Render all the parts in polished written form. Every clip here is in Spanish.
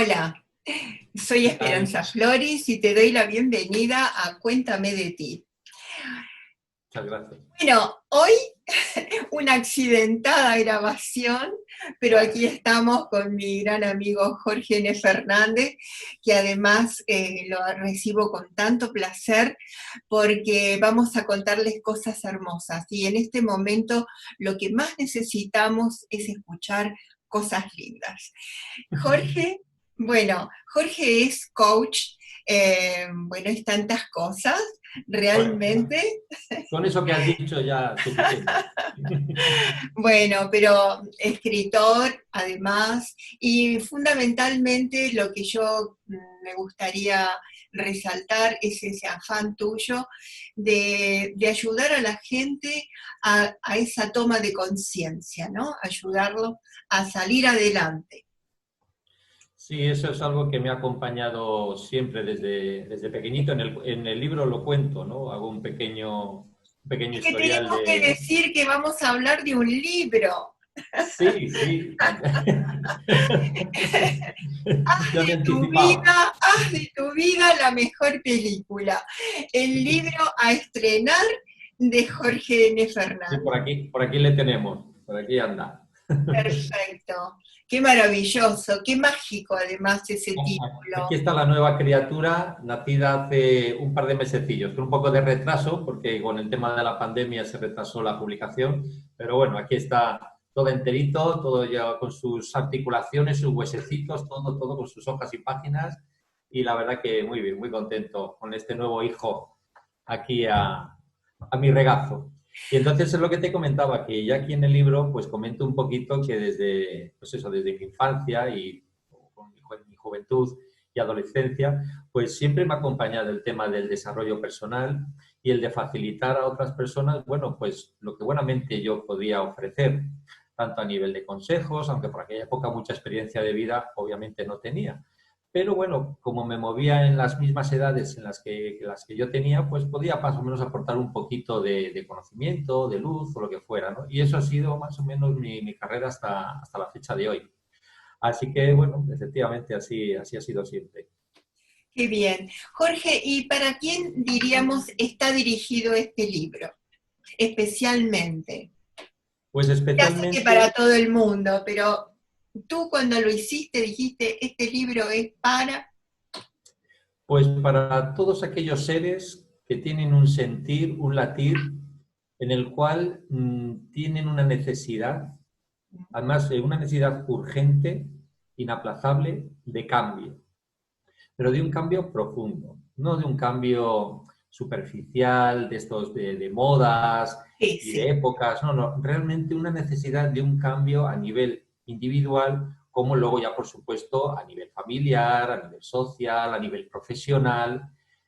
Hola, soy ¿Qué tal? Esperanza Flores y te doy la bienvenida a Cuéntame de ti. Muchas gracias. Bueno, hoy una accidentada grabación, pero aquí estamos con mi gran amigo Jorge N. Fernández, que además lo recibo con tanto placer porque vamos a contarles cosas hermosas y en este momento lo que más necesitamos es escuchar cosas lindas. Jorge, bueno, Jorge es coach, bueno, es tantas cosas, Bueno, realmente. con eso que has dicho ya suficiente. Bueno, pero escritor además, y fundamentalmente lo que yo me gustaría resaltar es ese afán tuyo de ayudar a la gente a esa toma de conciencia, ¿no? Ayudarlo a salir adelante. Sí, eso es algo que me ha acompañado siempre desde pequeñito. En el libro lo cuento, ¿no? Hago un pequeño Es que historial tenemos que de... decir que vamos a hablar de un libro. Sí, sí. Ya me anticipaba. Haz de tu vida la mejor película. El libro a estrenar de Jorge N. Sí, Fernández. por aquí le tenemos, por aquí anda. Perfecto. Qué maravilloso, qué mágico además ese Aquí título. está la nueva criatura, nacida hace un par de mesecillos, con un poco de retraso, porque con el tema de la pandemia se retrasó la publicación, pero bueno, aquí está todo enterito, todo ya con sus articulaciones, sus huesecitos, todo con sus hojas y páginas, y la verdad que muy bien, muy contento con este nuevo hijo aquí a mi regazo. Y entonces es lo que te comentaba, que ya aquí en el libro pues comento un poquito que desde, pues eso, desde mi infancia y con mi juventud y adolescencia, pues siempre me ha acompañado el tema del desarrollo personal y el de facilitar a otras personas, bueno, pues lo que buenamente yo podía ofrecer, tanto a nivel de consejos, aunque por aquella época mucha experiencia de vida obviamente no tenía. Pero bueno, como me movía en las mismas edades en las que yo tenía, pues podía más o menos aportar un poquito de conocimiento, de luz o lo que fuera, ¿no? Y eso ha sido más o menos mi carrera hasta la fecha de hoy. Así que, bueno, efectivamente así ha sido siempre. Qué bien. Jorge, ¿y para quién diríamos está dirigido este libro? Especialmente. Pues Ya sé que para especialmente, todo el mundo, pero tú cuando lo hiciste dijiste, este libro es para... pues para todos aquellos seres que tienen un sentir, un latir, en el cual tienen una necesidad, además una necesidad urgente, inaplazable, de cambio, pero de un cambio profundo, no de un cambio superficial, de estos de modas Sí, y de sí. épocas, no, no, realmente una necesidad de un cambio a nivel individual, como luego ya, por supuesto, a nivel familiar, a nivel social, a nivel profesional,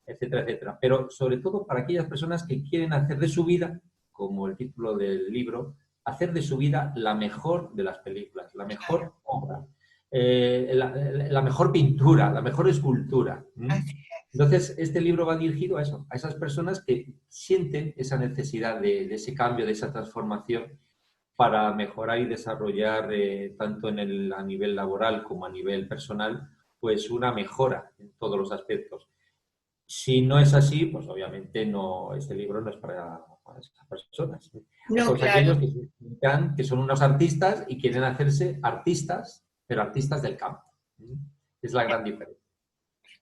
etcétera, etcétera. Pero sobre todo para aquellas personas que quieren hacer de su vida, como el título del libro, hacer de su vida la mejor de las películas, la mejor obra, la mejor pintura, la mejor escultura. Así Entonces, este libro va dirigido a eso, a esas personas que sienten esa necesidad de ese cambio, de esa transformación para mejorar y desarrollar tanto a nivel laboral como a nivel personal, pues una mejora en todos los aspectos. Si no es así, pues obviamente no, este libro no es para esas personas. O No, todos claro. aquellos que son unos artistas y quieren hacerse artistas, pero artistas del campo. Es la gran diferencia.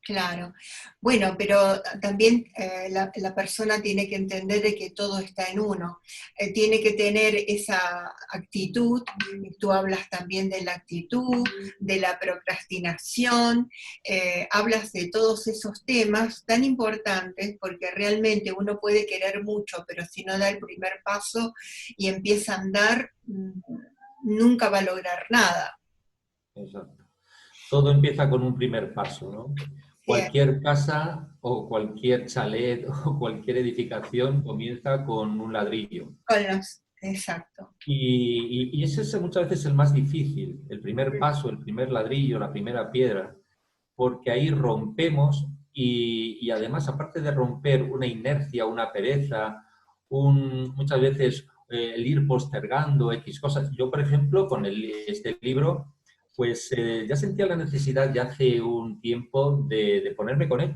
Claro. Bueno, pero también la persona tiene que entender de que todo está en uno. Tiene que tener esa actitud. Tú hablas también de la actitud, de la procrastinación, hablas de todos esos temas tan importantes porque realmente uno puede querer mucho, pero si no da el primer paso y empieza a andar, nunca va a lograr nada. Exacto. Todo empieza con un primer paso, ¿no? Sí, Cualquier casa o cualquier chalet o cualquier edificación comienza con un ladrillo. exacto. Y ese es muchas veces el más difícil, el primer paso, el primer ladrillo, la primera piedra, porque ahí rompemos y además, aparte de romper una inercia, una pereza, muchas veces el ir postergando X cosas. Yo, por ejemplo, con este libro, pues ya sentía la necesidad ya hace un tiempo de ponerme con él.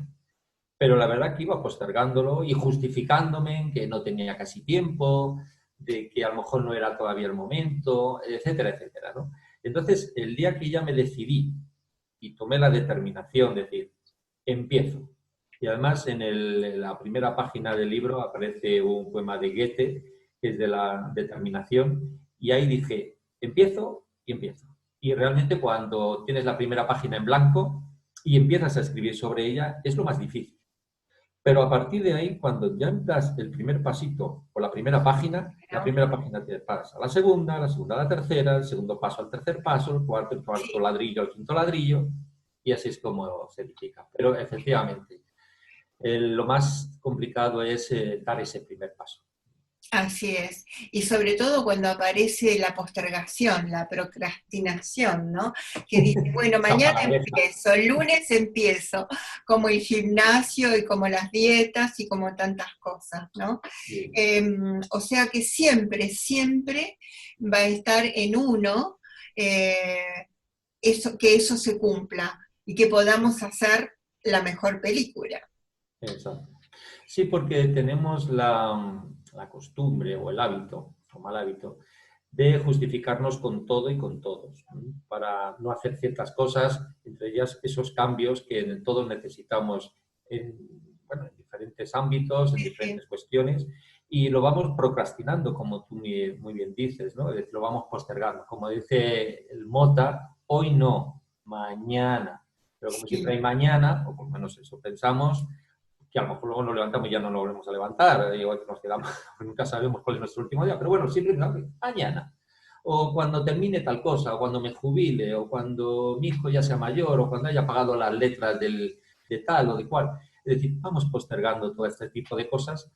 Pero la verdad que iba postergándolo y justificándome en que no tenía casi tiempo, de que a lo mejor no era todavía el momento, etcétera, etcétera, ¿no? Entonces, el día que ya me decidí y tomé la determinación de decir, empiezo. Y además en la primera página del libro aparece un poema de Goethe, que es de la determinación, y ahí dije, empiezo y empiezo. Y realmente cuando tienes la primera página en blanco y empiezas a escribir sobre ella, es lo más difícil. Pero a partir de ahí, cuando ya das el primer pasito o la ¿no? primera página te pasa a la segunda a la tercera, el segundo paso al tercer paso, el cuarto Sí. ladrillo al quinto ladrillo, y así es como se edifica. Pero efectivamente, lo más complicado es dar ese primer paso. Así es. Y sobre todo cuando aparece la postergación, la procrastinación, ¿no? Que dice, bueno, Esa mañana palabreja. empiezo, el lunes empiezo, como el gimnasio y como las dietas y como tantas cosas, ¿no? Sí, O sea que siempre, siempre va a estar en uno eh, que eso se cumpla y que podamos hacer la mejor película. exacto. Sí, porque tenemos la costumbre o el hábito, o mal hábito, de justificarnos con todo y con todos, ¿no? Para no hacer ciertas cosas, entre ellas esos cambios que en todos necesitamos en, bueno, en diferentes ámbitos, en Sí, diferentes cuestiones, y lo vamos procrastinando, como tú muy bien dices, ¿no? Es decir, lo vamos postergando. Como dice el Mota, hoy no, mañana. Pero como siempre sí, hay mañana, o por lo menos eso pensamos, que a lo mejor luego nos levantamos y ya no nos volvemos a levantar, y nos quedamos, nunca sabemos cuál es nuestro último día, pero bueno, siempre mañana, o cuando termine tal cosa, o cuando me jubile, o cuando mi hijo ya sea mayor, o cuando haya pagado las letras de tal o de cual. Es decir, vamos postergando todo este tipo de cosas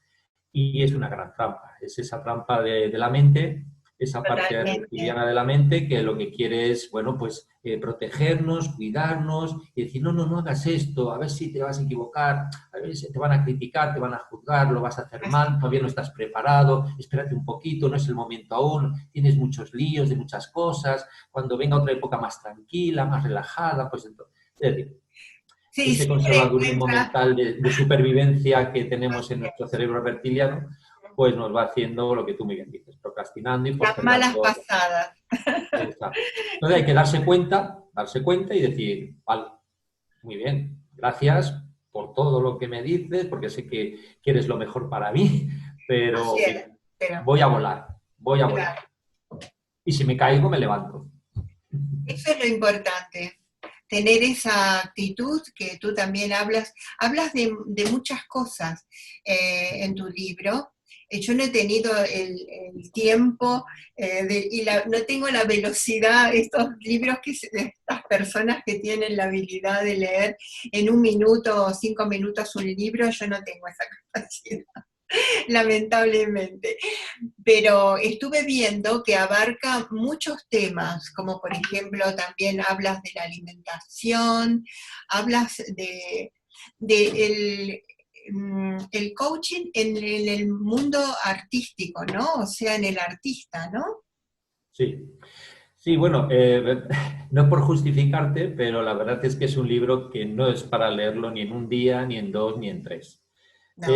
y es una gran trampa. Es esa trampa de la mente, esa parte totalmente. reptiliana de la mente que lo que quiere es, bueno, pues protegernos, cuidarnos y decir, no, no, no hagas esto, a ver si te vas a equivocar, a ver si te van a criticar, te van a juzgar, lo vas a hacer mal, todavía no estás preparado, espérate un poquito, no es el momento aún, tienes muchos líos de muchas cosas, cuando venga otra época más tranquila, más relajada, pues entonces, es decir, Sí, ese siempre conservadurismo encuentra mental de supervivencia que tenemos en nuestro cerebro reptiliano, pues nos va haciendo lo que tú muy bien dices, procrastinando y las malas postergando. pasadas. Exacto. Entonces hay que darse cuenta y decir, vale, muy bien, gracias por todo lo que me dices, porque sé que quieres lo mejor para mí, Así pero es, mira, pero voy a volar, voy a volar. claro, Y si me caigo, me levanto. eso es lo importante, tener esa actitud que tú también hablas de muchas cosas en tu libro. Yo no he tenido el tiempo no tengo la velocidad, estos libros de estas personas que tienen la habilidad de leer en 1 minuto o 5 minutos un libro, yo no tengo esa capacidad. Lamentablemente. Pero estuve viendo que abarca muchos temas, como por ejemplo también hablas de la alimentación, hablas de el coaching en el mundo artístico, ¿no? O sea, en el artista, ¿no? Sí, sí, bueno, no por justificarte, pero la verdad es que es un libro que no es para leerlo ni en un día, ni en dos, ni en tres. No,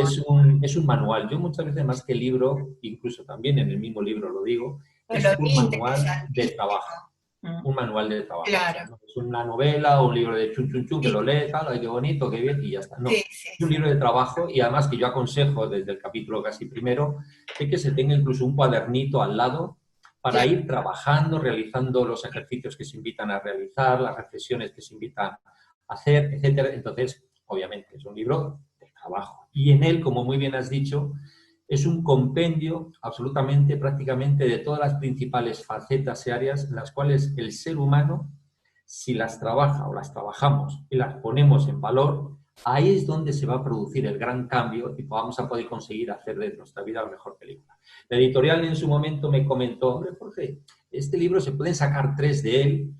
Es un manual. Yo muchas veces más que libro, incluso también en el mismo libro lo digo, no, lo es un vi manual de interesantísimo. trabajo. Mm, Un manual de trabajo. O sea, claro, no es una novela o un libro de chun chun chun que sí, lo lees, tal, ay, qué bonito, qué bien, y ya está. sí, No, sí, es un sí. libro de trabajo y además que yo aconsejo desde el capítulo casi primero de que se tenga incluso un cuadernito al lado para Claro. ir trabajando, realizando los ejercicios que se invitan a realizar, las reflexiones que se invitan a hacer, etcétera. Entonces, obviamente, es un libro de trabajo. Y en él, como muy bien has dicho, es un compendio absolutamente, prácticamente de todas las principales facetas y áreas en las cuales el ser humano, si las trabaja o las trabajamos y las ponemos en valor, ahí es donde se va a producir el gran cambio y vamos a poder conseguir hacer de nuestra vida la mejor película. La editorial en su momento me comentó, hombre, Jorge, este libro se pueden sacar 3 de él,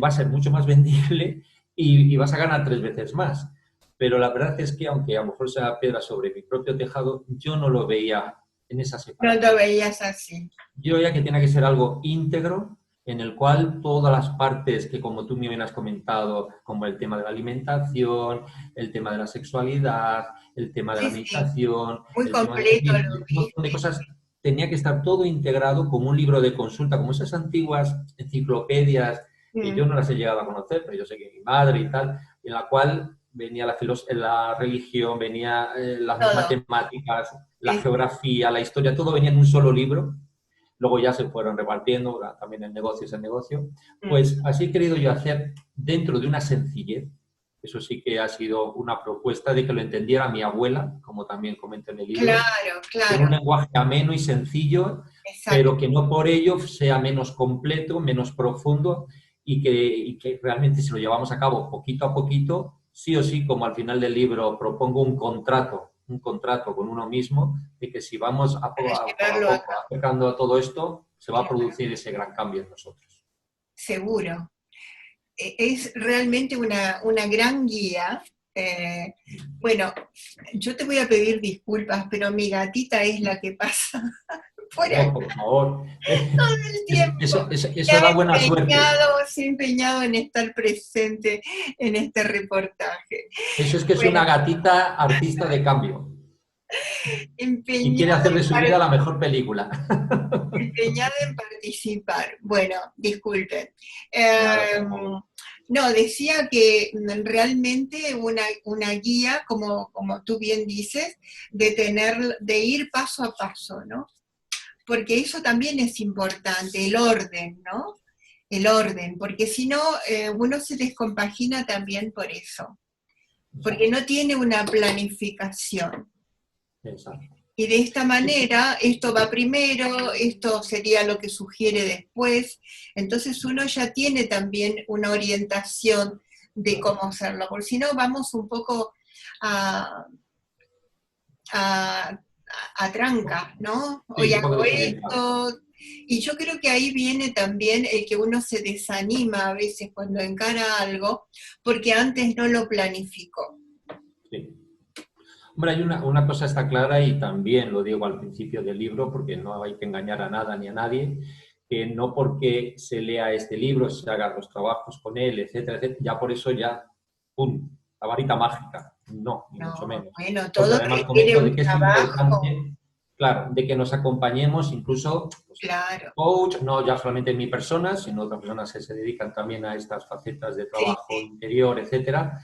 va a ser mucho más vendible y vas a ganar 3 veces más. Pero la verdad es que, aunque a lo mejor sea piedra sobre mi propio tejado, yo no lo veía en esa No lo separación. veías así. Yo veía que tiene que ser algo íntegro, en el cual todas las partes que, como tú me bien has comentado, como el tema de la alimentación, el tema de la sexualidad, el tema de la Sí, sí, meditación, muy el tema completo de lo un montón de viste. cosas, tenía que estar todo integrado como un libro de consulta, como esas antiguas enciclopedias que yo Mm, no las he llegado a conocer, pero yo sé que mi madre y tal, en la cual venía la religión, venía las todo. matemáticas, la Sí, sí. geografía, la historia, todo venía en un solo libro. Luego ya se fueron repartiendo, también el negocio es el negocio. Mm. Pues así he querido yo hacer dentro de una sencillez. Eso sí que ha sido una propuesta de que lo entendiera mi abuela, como también comento en el libro, Claro, con claro, un lenguaje ameno y sencillo, exacto. pero que no por ello sea menos completo, menos profundo y que realmente si lo llevamos a cabo poquito a poquito, sí o sí, como al final del libro propongo un contrato con uno mismo, de que si vamos Para poco a llevarlo a poco cabo, acercando a todo esto, se va a claro, producir ese gran cambio en nosotros. seguro. Es realmente una gran guía. Eh, bueno, yo te voy a pedir disculpas, pero mi gatita es la que pasa por acá Oh, por favor. todo el tiempo. Eso da buena suerte. Se ha empeñado en estar presente en este reportaje. Eso es que es Bueno, una gatita artista de cambio y quiere empeñada hacer de su vida la mejor película. empeñada en participar. Bueno, disculpen. Nada, Eh, por favor. no, decía que realmente una guía, como tú bien dices, de ir paso a paso, ¿no? Porque eso también es importante, el orden, ¿no? El orden, porque si no, uno se descompagina también por eso, porque Exacto, no tiene una planificación. exacto. Y de esta Sí, sí. manera, esto va primero, esto sería lo que sugiere después. Entonces uno ya tiene también una orientación de cómo hacerlo, porque si no vamos un poco a, a, a trancas, ¿no? Hoy Sí, un poco hago desorientado. esto. Y yo creo que ahí viene también el que uno se desanima a veces cuando encara algo, porque antes no lo planificó. Sí. Hombre, hay una cosa está clara y también lo digo al principio del libro porque no hay que engañar a nada ni a nadie, que no porque se lea este libro, se hagan los trabajos con él, etcétera, etcétera, ya por eso ya, ¡pum!, la varita mágica. No, ni mucho No, menos. bueno, Porque todo además requiere comento un de que es trabajo, importante, claro, de que nos acompañemos incluso pues, claro. coach, no ya solamente en mi persona, sino otras personas que se dedican también a estas facetas de Sí, trabajo sí, interior, etcétera,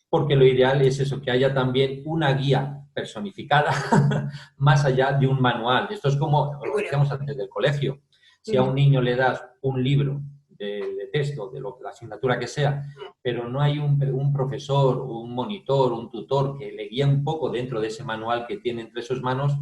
porque lo ideal es eso, que haya también una guía personificada más allá de un manual. Esto es como lo seguro. decíamos antes del colegio. Si a Mm, un niño le das un libro de texto, de la asignatura que sea, pero no hay un profesor, un monitor, un tutor que le guíe un poco dentro de ese manual que tiene entre sus manos,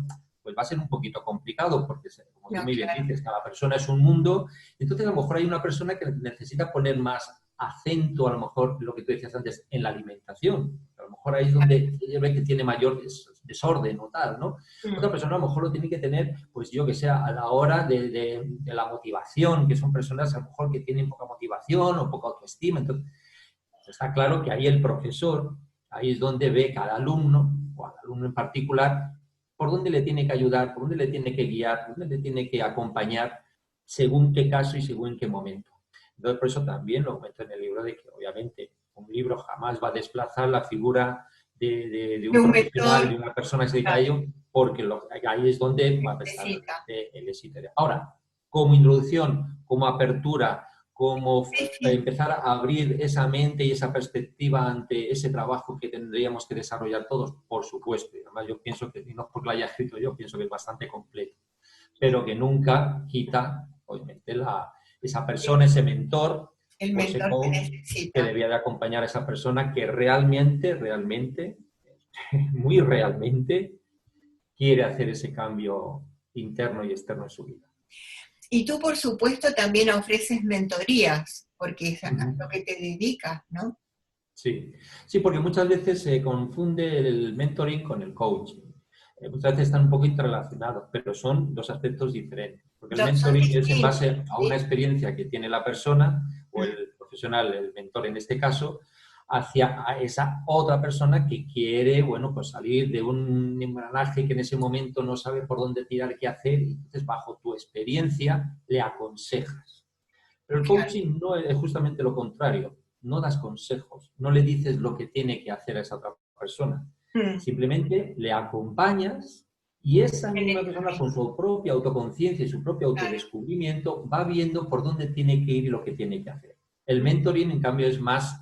pues va a ser un poquito complicado, porque como tú no, muy bien claro. dices, cada persona es un mundo, entonces a lo mejor hay una persona que necesita poner más acento, a lo mejor, lo que tú decías antes, en la alimentación. A lo mejor ahí es donde ella ve que tiene mayor desorden o tal, ¿no? Otra Mm, persona a lo mejor lo tiene que tener, pues yo que sea, a la hora de la motivación, que son personas a lo mejor que tienen poca motivación o poca autoestima. Entonces, está claro que ahí el profesor, ahí es donde ve cada alumno, o al alumno en particular, por dónde le tiene que ayudar, por dónde le tiene que guiar, por dónde le tiene que acompañar, según qué caso y según qué momento. Entonces, por eso también lo comento en el libro de que obviamente un libro jamás va a desplazar la figura de de un un profesional, mentor, de una persona que se dedica a claro, ello, porque ahí es donde va a estar necesita. realmente el éxito. Ahora, como introducción, como apertura, como Sí, sí, empezar a abrir esa mente y esa perspectiva ante ese trabajo que tendríamos que desarrollar todos, por supuesto. Y además yo pienso que, y no porque lo haya escrito yo, pienso que es bastante completo, pero que nunca quita, obviamente, esa persona, ese mentor el o ese mentor que coach que necesita. debía de acompañar a esa persona que realmente, realmente, muy realmente quiere hacer ese cambio interno y externo en su vida. Y tú, por supuesto, también ofreces mentorías, porque es a Uh -huh. lo que te dedicas, ¿no? Sí, sí, porque muchas veces se confunde el mentoring con el coaching. Muchas veces están un poco interrelacionados, pero son dos aspectos diferentes. Porque el Son mentoring es en distintos, base a una ¿sí? experiencia que tiene la persona o Mm, el profesional, el mentor en este caso, hacia a esa otra persona que quiere, bueno, pues salir de un engranaje que en ese momento no sabe por dónde tirar, qué hacer, y entonces bajo tu experiencia le aconsejas. Pero el claro. coaching no es justamente lo contrario. No das consejos, no le dices lo que tiene que hacer a esa otra persona. Mm. Simplemente le acompañas y esa En el misma persona con camino, su propia autoconciencia y su propio claro. autodescubrimiento va viendo por dónde tiene que ir y lo que tiene que hacer. El mentoring, en cambio, es más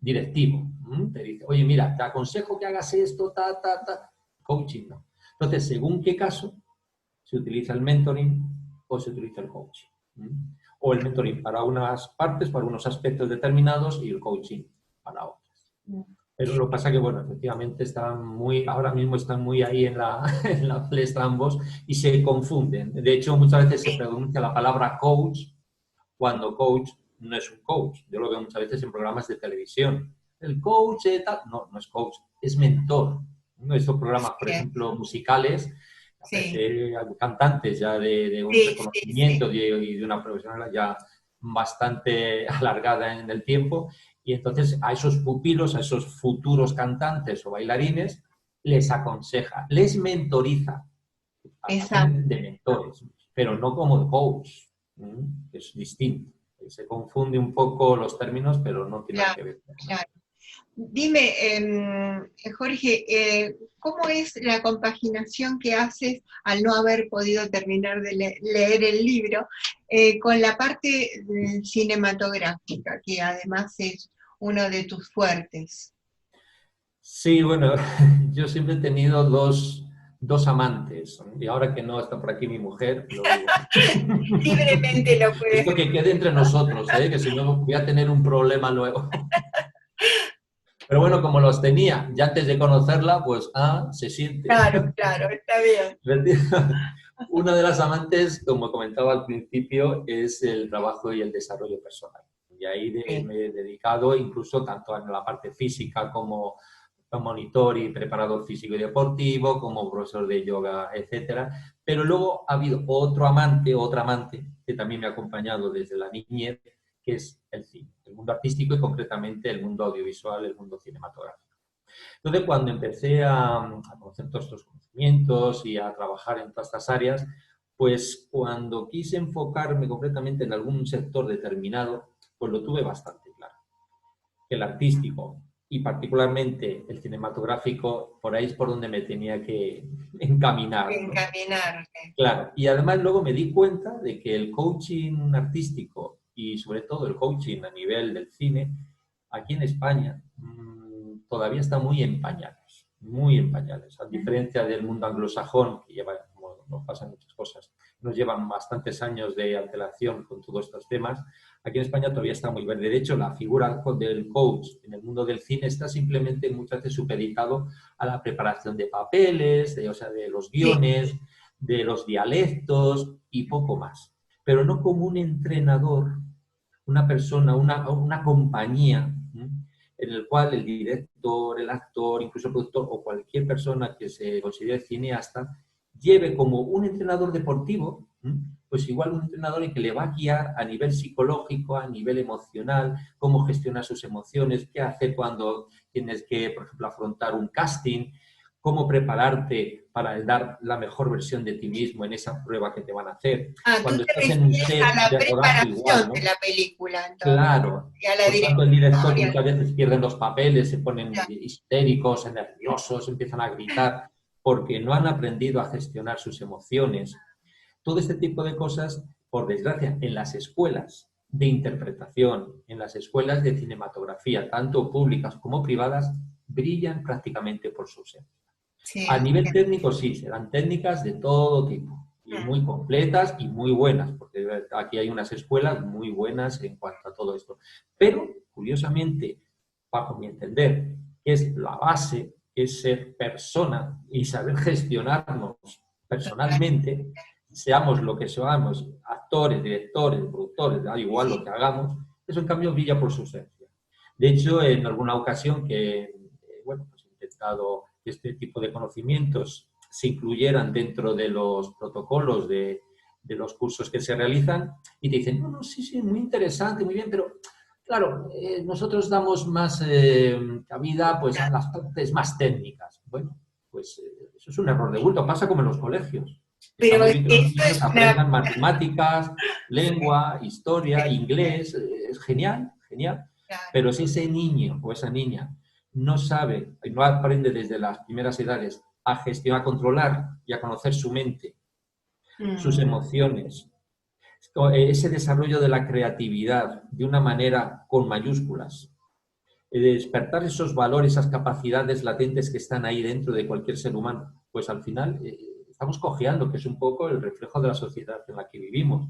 directivo. Te dice, oye, mira, te aconsejo que hagas esto, ta. Coaching no. Entonces, según qué caso, se utiliza el mentoring o se utiliza el coaching. O el mentoring para unas partes, para unos aspectos determinados y el coaching para otros. Pero lo que pasa que, bueno, efectivamente ahora mismo están muy ahí en la, en la palestra ambos y se confunden. De hecho, muchas veces se Sí, pronuncia la palabra coach cuando coach no es un coach. Yo lo veo muchas veces en programas de televisión. El coach tal, no es coach, es mentor. Estos programas, por sí, ejemplo, musicales, a sí, veces hay cantantes ya de un sí, sí, sí. reconocimiento y de una profesional ya bastante alargada en el tiempo, y entonces a esos pupilos, a esos futuros cantantes o bailarines, les aconseja, les mentoriza, Exacto, hacen de mentores, pero no como coach, es distinto. Se confunde un poco los términos, pero no tiene nada claro, que ver. claro. Dime, Jorge, ¿cómo es la compaginación que haces al no haber podido terminar de leer el libro con la parte cinematográfica, que además es uno de tus fuertes? Sí, bueno, yo siempre he tenido dos amantes, y ahora que no está por aquí mi mujer, lo digo. Libremente lo puedes Esto que quede entre nosotros, ¿eh? Que si no voy a tener un problema luego. Pero bueno, como los tenía ya antes de conocerla, pues se siente. Claro, claro, está bien. Una de las amantes, como comentaba al principio, es el trabajo y el desarrollo personal. Y ahí Sí, me he dedicado incluso tanto en la parte física como monitor y preparador físico y deportivo, como profesor de yoga, etcétera. Pero luego ha habido otra amante, que también me ha acompañado desde la niñez, que es el cine, el mundo artístico y concretamente el mundo audiovisual, el mundo cinematográfico. Entonces, cuando empecé a conocer todos estos conocimientos y a trabajar en todas estas áreas, pues cuando quise enfocarme completamente en algún sector determinado, pues lo tuve bastante claro. El artístico y particularmente el cinematográfico, por ahí es por donde me tenía que encaminar, ¿no? encaminarte. Claro, y además luego me di cuenta de que el coaching artístico y sobre todo el coaching a nivel del cine, aquí en España, todavía está muy en pañales, muy en pañales. A diferencia del mundo anglosajón, que lleva, como nos pasan muchas cosas, nos llevan bastantes años de antelación con todos estos temas, aquí en España todavía está muy verde. De hecho, la figura del coach en el mundo del cine está simplemente muchas veces supeditado a la preparación de papeles, o sea, de los Sí, guiones, de los dialectos y poco más. Pero no como un entrenador, una persona, una compañía, en el cual el director, el actor, incluso el productor o cualquier persona que se considere cineasta lleve como un entrenador deportivo, pues igual un entrenador en que le va a guiar a nivel psicológico, a nivel emocional, cómo gestionar sus emociones, qué hacer cuando tienes que, por ejemplo, afrontar un casting, cómo prepararte para dar la mejor versión de ti mismo en esa prueba que te van a hacer. tú Cuando te estás en un refieres a set la de rodaje igual, preparación de ¿no? la película, entonces, Claro. y a la Por tanto, el director que dirección. muchas veces pierden los papeles, se ponen histéricos, nerviosos, empiezan a gritar, porque no han aprendido a gestionar sus emociones. Todo este tipo de cosas, por desgracia, en las escuelas de interpretación, en las escuelas de cinematografía, tanto públicas como privadas, brillan prácticamente por su ausencia. A Sí, nivel técnico, sí, serán técnicas de todo tipo y muy completas y muy buenas, porque aquí hay unas escuelas muy buenas en cuanto a todo esto. Pero, curiosamente, bajo mi entender, que es la base, es ser persona y saber gestionarnos personalmente, seamos lo que seamos, actores, directores, productores, da igual lo sí, que hagamos, eso en cambio brilla por su esencia. De hecho, en alguna ocasión bueno, pues he intentado que este tipo de conocimientos se incluyeran dentro de los protocolos de los cursos que se realizan y te dicen, no, sí, muy interesante, muy bien, pero claro, nosotros damos más cabida pues, a las partes más técnicas. Bueno, pues eso es un error de bulto, pasa como en los colegios. Está Pero muy bien que los esto niños es una... aprendan matemáticas, lengua, historia, inglés, es genial, genial. Claro. Pero si ese niño o esa niña no sabe, no aprende desde las primeras edades a gestionar, a controlar y a conocer su mente, sus Mm, emociones, ese desarrollo de la creatividad de una manera con mayúsculas, de despertar esos valores, esas capacidades latentes que están ahí dentro de cualquier ser humano, pues al final estamos cojeando, que es un poco el reflejo de la sociedad en la que vivimos.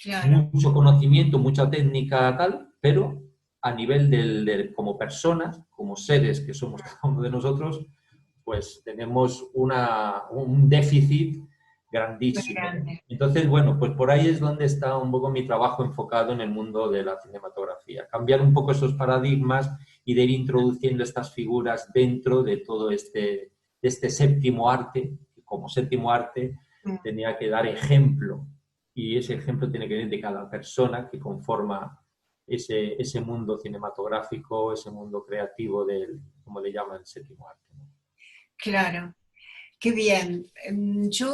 claro, Mucho conocimiento, mucha técnica, tal, pero a nivel como personas, como seres que somos cada uno de nosotros, pues tenemos un déficit muy grandísimo. grande. Entonces, bueno, pues por ahí es donde está un poco mi trabajo enfocado en el mundo de la cinematografía. Cambiar un poco esos paradigmas y de ir introduciendo estas figuras dentro de todo este séptimo arte, que como séptimo arte Mm, tenía que dar ejemplo, y ese ejemplo tiene que venir de cada persona que conforma ese mundo cinematográfico, ese mundo creativo del, como le llaman, el séptimo arte, ¿no? claro. Qué bien. Yo,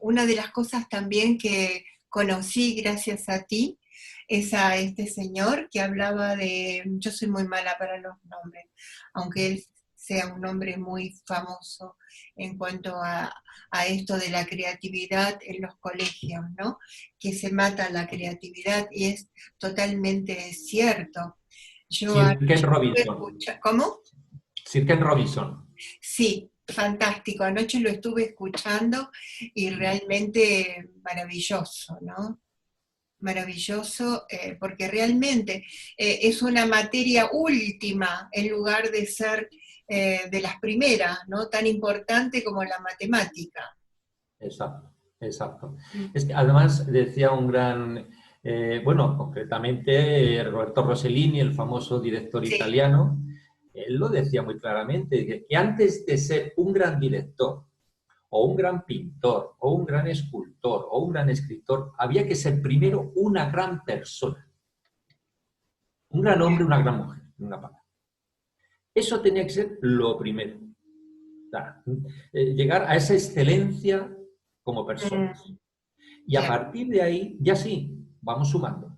una de las cosas también que conocí gracias a ti es a este señor que hablaba de, yo soy muy mala para los nombres, aunque él sea un hombre muy famoso en cuanto a esto de la creatividad en los colegios, ¿no? Que se mata la creatividad y es totalmente cierto. Yo Sir Ken anoche estuve Robinson. ¿cómo? Sir Ken Robinson. Sí, fantástico. Anoche lo estuve escuchando y realmente maravilloso, ¿no? Maravilloso, porque realmente es una materia última en lugar de ser de las primeras, ¿no? Tan importante como la matemática. Exacto, exacto. Mm, Es que además decía un gran, bueno, concretamente Roberto Rossellini, el famoso director sí, italiano, él lo decía muy claramente, que antes de ser un gran director, o un gran pintor, o un gran escultor, o un gran escritor, había que ser primero una gran persona, un gran hombre, una gran mujer, en una palabra. Eso tenía que ser lo primero. O sea, llegar a esa excelencia como personas. mm, Y a ya, partir de ahí, ya sí, vamos sumando.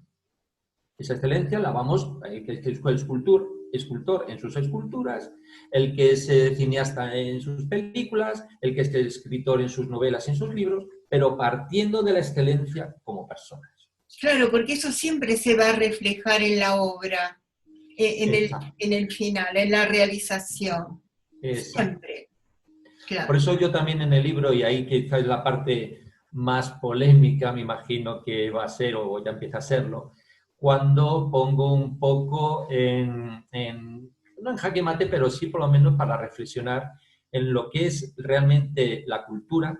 Esa excelencia la vamos, que es el escultor en sus esculturas, el que es cineasta en sus películas, el que es escritor en sus novelas, en sus libros, pero partiendo de la excelencia como personas. claro, porque eso siempre se va a reflejar en la obra, Exacto, en el final, en la realización. exacto. Siempre, Por claro. eso yo también en el libro, y ahí quizás es la parte más polémica, me imagino que va a ser o ya empieza a serlo, cuando pongo un poco no en jaque mate, pero sí por lo menos para reflexionar en lo que es realmente la cultura,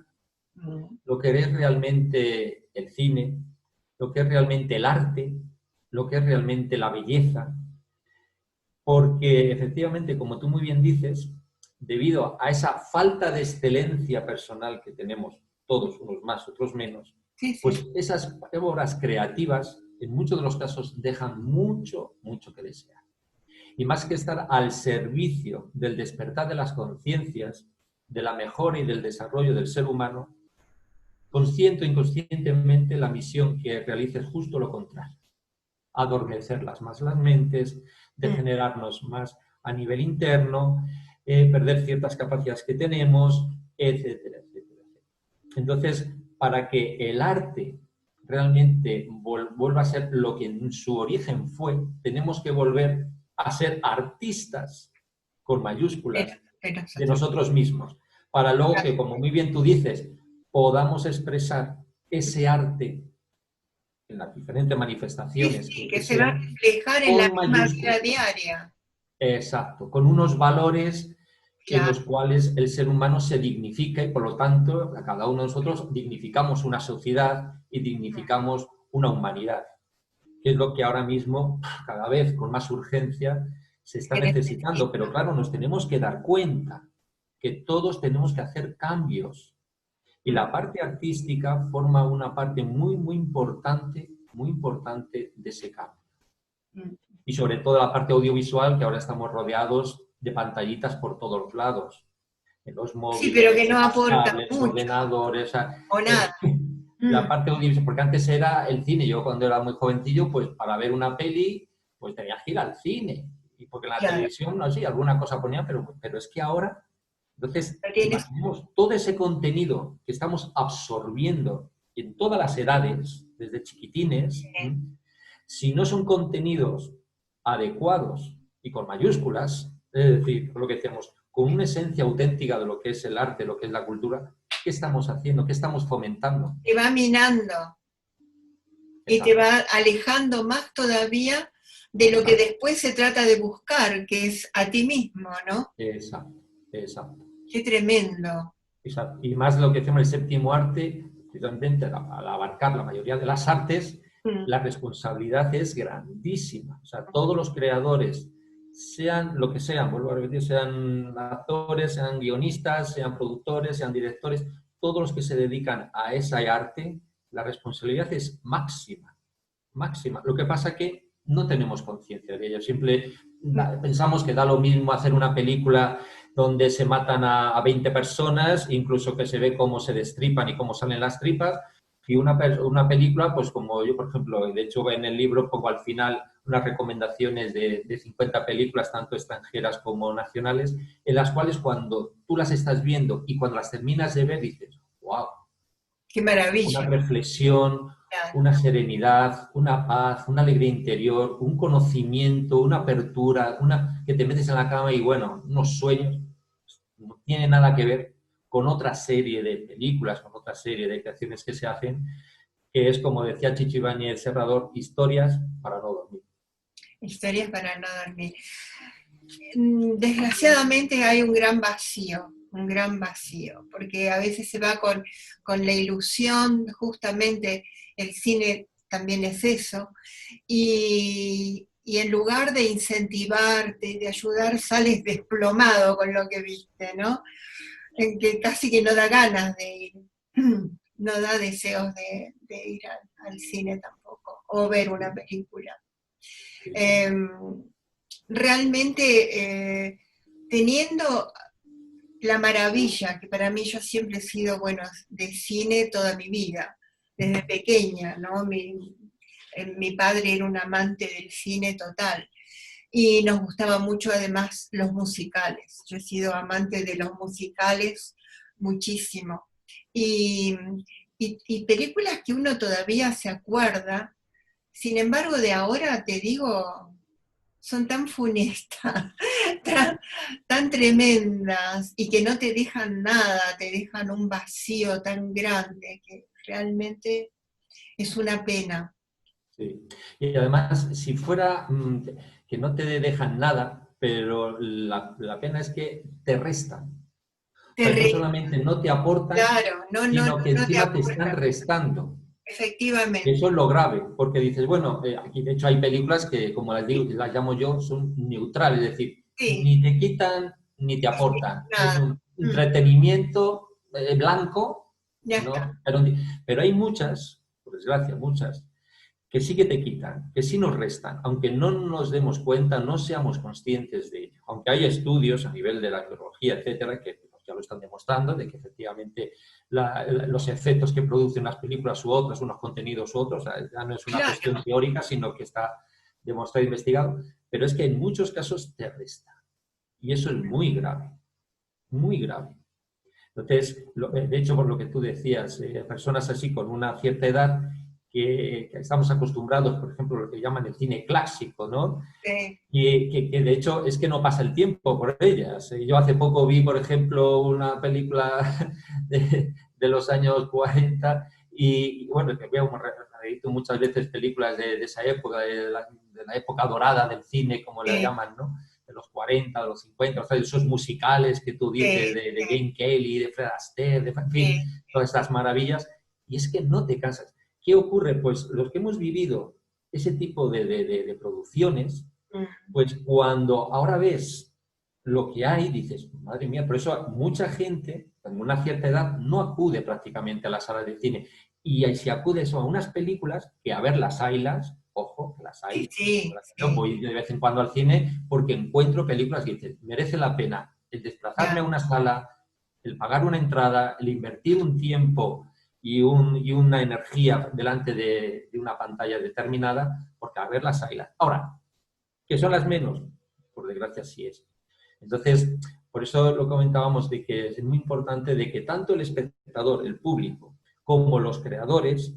Mm, lo que es realmente el cine, lo que es realmente el arte, lo que es realmente la belleza, porque efectivamente, como tú muy bien dices, debido a esa falta de excelencia personal que tenemos todos, unos más, otros menos, sí, sí. pues esas obras creativas en muchos de los casos dejan mucho, mucho que desear. Y más que estar al servicio del despertar de las conciencias, de la mejora y del desarrollo del ser humano, consciente o inconscientemente la misión que realice es justo lo contrario: adormecerlas más las mentes, Mm, degenerarnos más a nivel interno, perder ciertas capacidades que tenemos, etcétera, etcétera. Entonces, para que el arte realmente vuelva a ser lo que en su origen fue, tenemos que volver a ser artistas con mayúsculas de de nosotros. nosotros mismos, para luego que, como muy bien tú dices, podamos expresar ese arte en las diferentes Sí, manifestaciones sí, que que se va a sean, reflejar en la con misma vida mayúsculas. diaria. Exacto, con unos valores en Claro, los cuales el ser humano se dignifica y por lo tanto a cada uno de nosotros dignificamos una sociedad y dignificamos una humanidad, que es lo que ahora mismo cada vez con más urgencia se está que necesitando. Pero necesita. claro, nos tenemos que dar cuenta que todos tenemos que hacer cambios y Mm, la parte artística forma una parte muy, muy importante de ese cambio. mm, Y sobre todo la parte audiovisual, que ahora estamos rodeados de pantallitas por todos los lados. los Sí, pero que móviles, no las aporta tablets, mucho ordenadores, o nada. la Mm, parte audiovisual, porque antes era el cine. Yo cuando era muy jovencillo, pues para ver una peli, pues tenías que ir al cine. Y porque en la claro, televisión, no sé, alguna cosa ponía, pero es que ahora, entonces, no tienes, imaginemos todo ese contenido que estamos absorbiendo en todas las edades, desde chiquitines, si no son contenidos adecuados y con mayúsculas, es decir, lo que decíamos, con una esencia auténtica de lo que es el arte, lo que es la cultura, ¿qué estamos haciendo? ¿Qué estamos fomentando? te va minando y te Exacto, va alejando más todavía de lo que después se trata de buscar, que es a ti mismo, ¿no? exacto, exacto. Qué tremendo. Exacto. Y más lo que decíamos el séptimo arte, precisamente al abarcar la mayoría de las artes, Mm. la responsabilidad es grandísima. O sea, todos los creadores, sean lo que sean, vuelvo a repetir, sean actores, sean guionistas, sean productores, sean directores, todos los que se dedican a esa arte, la responsabilidad es máxima, máxima. Lo que pasa es que no tenemos conciencia de ello. Siempre pensamos que da lo mismo hacer una película donde se matan a 20 personas, incluso que se ve cómo se destripan y cómo salen las tripas, y una película, pues como yo, por ejemplo, de hecho en el libro pongo al final unas recomendaciones de 50 películas, tanto extranjeras como nacionales, en las cuales cuando tú las estás viendo y cuando las terminas de ver dices, wow, Qué una maravilla. reflexión, Claro. una serenidad, una paz, una alegría interior, un conocimiento, una apertura, que te metes en la cama y bueno, unos sueños, no tiene nada que ver con otra serie de películas, con otra serie de creaciones que se hacen, que es, como decía Chicho Ibáñez Serrador, historias para no dormir. Historias para no dormir. Desgraciadamente hay un gran vacío, porque a veces se va con la ilusión, justamente el cine también es eso, y en lugar de incentivarte, de ayudar, sales desplomado con lo que viste, ¿no? En que casi que no da ganas de ir, no da deseos de ir al cine tampoco, o ver una película. Sí, sí. Eh, realmente teniendo la maravilla, que para mí yo siempre he sido, bueno, de cine toda mi vida, desde pequeña, ¿no? Mi padre era un amante del cine total y nos gustaba mucho además los musicales. Yo he sido amante de los musicales muchísimo. Y, y películas que uno todavía se acuerda, sin embargo de ahora te digo, son tan funestas, tan, tan tremendas y que no te dejan nada, te dejan un vacío tan grande que realmente es una pena. Sí. Y además, si fuera que no te dejan nada, pero la pena es que te restan. O sea, no Terrible, solamente no te aportan, claro, no, no, no, sino que no te encima te están aporta, restando. Eso efectivamente. es lo grave, porque dices, bueno, aquí de hecho hay películas que, como las digo, las llamo yo, son neutrales, es decir, Sí, ni te quitan ni te aportan. Es nada, un entretenimiento blanco, ya está. ¿no? Pero hay muchas, por desgracia, muchas, que sí que te quitan, que sí nos restan, aunque no nos demos cuenta, no seamos conscientes de ello. Aunque hay estudios a nivel de la neurología, etcétera, que ya lo están demostrando, de que efectivamente los efectos que producen las películas u otras, unos contenidos u otros, ya no es una Claro, cuestión teórica, sino que está demostrado e investigado, pero es que en muchos casos te resta. Y eso es muy grave, muy grave. Entonces, de hecho, por lo que tú decías, personas así con una cierta edad que estamos acostumbrados, por ejemplo, lo que llaman el cine clásico, ¿no? sí, Y que de hecho es que no pasa el tiempo por ellas. Yo hace poco vi, por ejemplo, una película de los años 40 y bueno, que veo muchas veces películas de esa época, de la época dorada del cine, como la sí, llaman, ¿no? De los 40, de los 50, o sea, esos musicales que tú dices sí, de Jane Kelly, de Fred Astaire, en fin, sí, todas estas maravillas. Y es que no te cansas. ¿Qué ocurre? Pues los que hemos vivido ese tipo de producciones, mm, pues cuando ahora ves lo que hay, dices, madre mía, por eso mucha gente con una cierta edad no acude prácticamente a las salas de cine. Y ahí si acude eso a unas películas, que a ver las haylas, ojo, que las sí, hay, yo sí, las veo, sí, voy de vez en cuando al cine porque encuentro películas que dices, merece la pena el desplazarme a ya, una sala, el pagar una entrada, el invertir un tiempo y una energía delante de una pantalla determinada, porque a ver las hay. Ahora, ¿que son las menos? Por desgracia sí es. Entonces, por eso lo comentábamos de que es muy importante de que tanto el espectador, el público, como los creadores,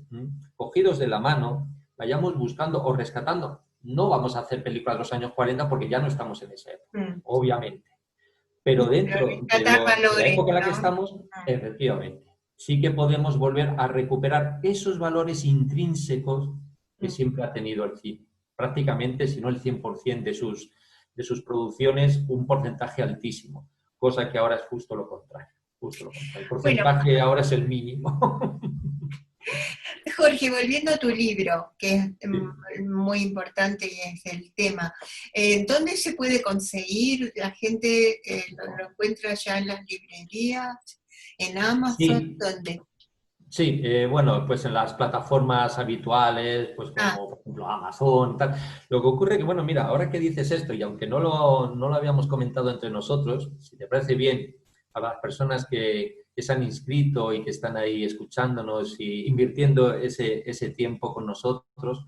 cogidos de la mano, vayamos buscando o rescatando. No vamos a hacer películas de los años 40 porque ya no estamos en esa época, obviamente. Pero dentro de la valores, época en la que ¿no? estamos, efectivamente, sí que podemos volver a recuperar esos valores intrínsecos que siempre ha tenido el cine. Prácticamente, si no el 100% de sus producciones, un porcentaje altísimo, cosa que ahora es justo lo contrario. Justo lo contrario. El porcentaje ahora es el mínimo. Jorge, volviendo a tu libro, que es muy importante y es el tema, ¿dónde se puede conseguir? ¿La gente lo encuentra ya en las librerías? ¿En Amazon? Sí. ¿Dónde? Sí, bueno, pues en las plataformas habituales, pues como por ejemplo Amazon, tal. Lo que ocurre que, bueno, mira, ahora que dices esto, y aunque no lo habíamos comentado entre nosotros, si te parece bien, a las personas que se han inscrito y que están ahí escuchándonos y invirtiendo ese tiempo con nosotros,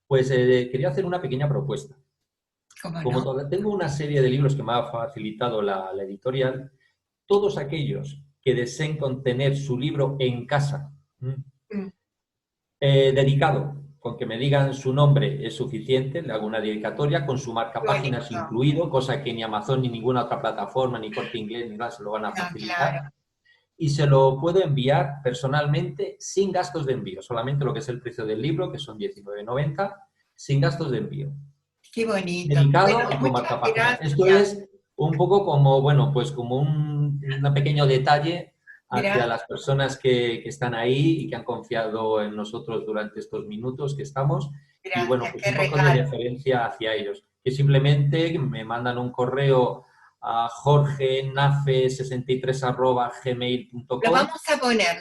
pues quería hacer una pequeña propuesta. Como tengo una serie de libros que me ha facilitado la editorial, todos aquellos que deseen contener su libro en casa, dedicado, con que me digan su nombre es suficiente, le hago una dedicatoria con su marcapáginas incluido, cosa que ni Amazon ni ninguna otra plataforma, ni Corte Inglés, ni nada, se lo van a facilitar. Claro. Y se lo puedo enviar personalmente sin gastos de envío, solamente lo que es el precio del libro, que son 19,90, sin gastos de envío. Qué bonito. Dedicado y con marcapáginas. Esto es un poco como, bueno, pues como un pequeño detalle hacia las personas que están ahí y que han confiado en nosotros durante estos minutos que estamos. Gracias, y bueno, pues un poco de deferencia hacia ellos. Que simplemente me mandan un correo a jorgenafe63@gmail.com. Lo vamos a poner.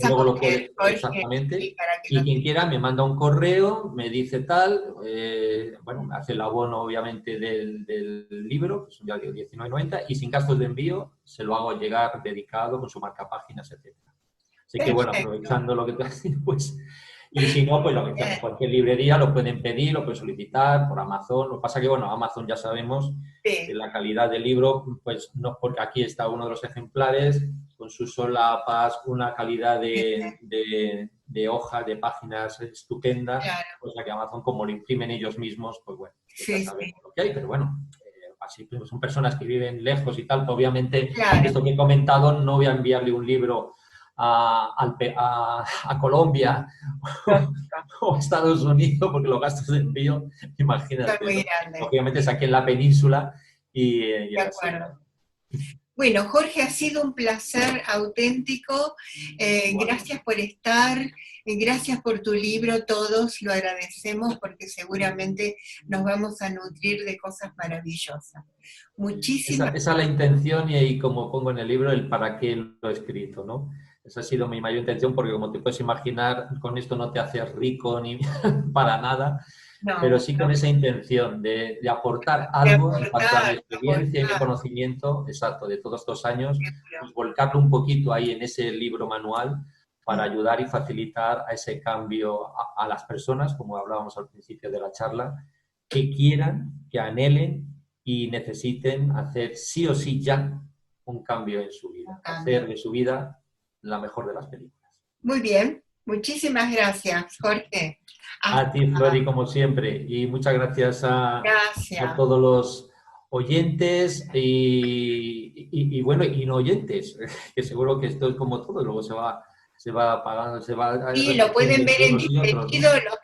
Jorge, exactamente. Y quien quiera me manda un correo, me dice tal, bueno, me hace el abono obviamente del libro, que son ya digo 19,90, y sin gastos de envío se lo hago llegar dedicado con su marcapáginas, etc. Así que bueno, aprovechando lo que tú has dicho, pues... Y si no, pues lo que decíamos, cualquier librería lo pueden pedir, lo pueden solicitar por Amazon. Lo que pasa que, bueno, Amazon ya sabemos que la calidad del libro, pues no, porque aquí está uno de los ejemplares, con sus solapas, una calidad de hojas, de páginas estupenda, cosa que Amazon, como lo imprimen ellos mismos, pues bueno, ya sabemos lo que hay, pero bueno, así pues son personas que viven lejos y tal, obviamente esto que he comentado, no voy a enviarle un libro a Colombia o Estados Unidos, porque los gastos de envío, imagínate, ¿no? Obviamente es aquí en la península y de acuerdo. Bueno, Jorge, ha sido un placer auténtico. Gracias por estar, gracias por tu libro, todos lo agradecemos porque seguramente nos vamos a nutrir de cosas maravillosas. Muchísimas Esa es la intención y como pongo en el libro, el para qué lo he escrito, ¿no? Esa ha sido mi mayor intención porque, como te puedes imaginar, con esto no te haces rico ni para nada, pero sí con esa intención de aportar algo en cuanto a mi experiencia y mi conocimiento, exacto, de todos estos años, pues volcarlo un poquito ahí en ese libro manual para ayudar y facilitar a ese cambio a las personas, como hablábamos al principio de la charla, que quieran, que anhelen y necesiten hacer sí o sí ya un cambio en su vida, hacer de su vida la mejor de las películas. Muy bien, muchísimas gracias, Jorge. A ti, Flori, como siempre, y muchas gracias a todos los oyentes y bueno, y no oyentes, que seguro que esto es como todo, luego se va apagando, se va... Sí, lo pueden ver en diferido, los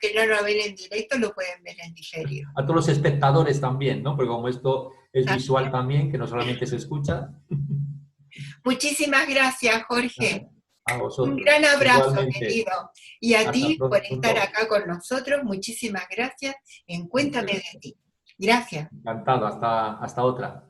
que no lo ven en directo lo pueden ver en diferido. A todos los espectadores también, ¿no? Porque como esto es visual también, que no solamente se escucha. Muchísimas gracias, Jorge. A vosotros. Un gran abrazo, Igualmente. Querido. Y a ti por estar pronto. acá con nosotros. Muchísimas gracias en Cuéntame de ti. Gracias. Encantado. Hasta otra.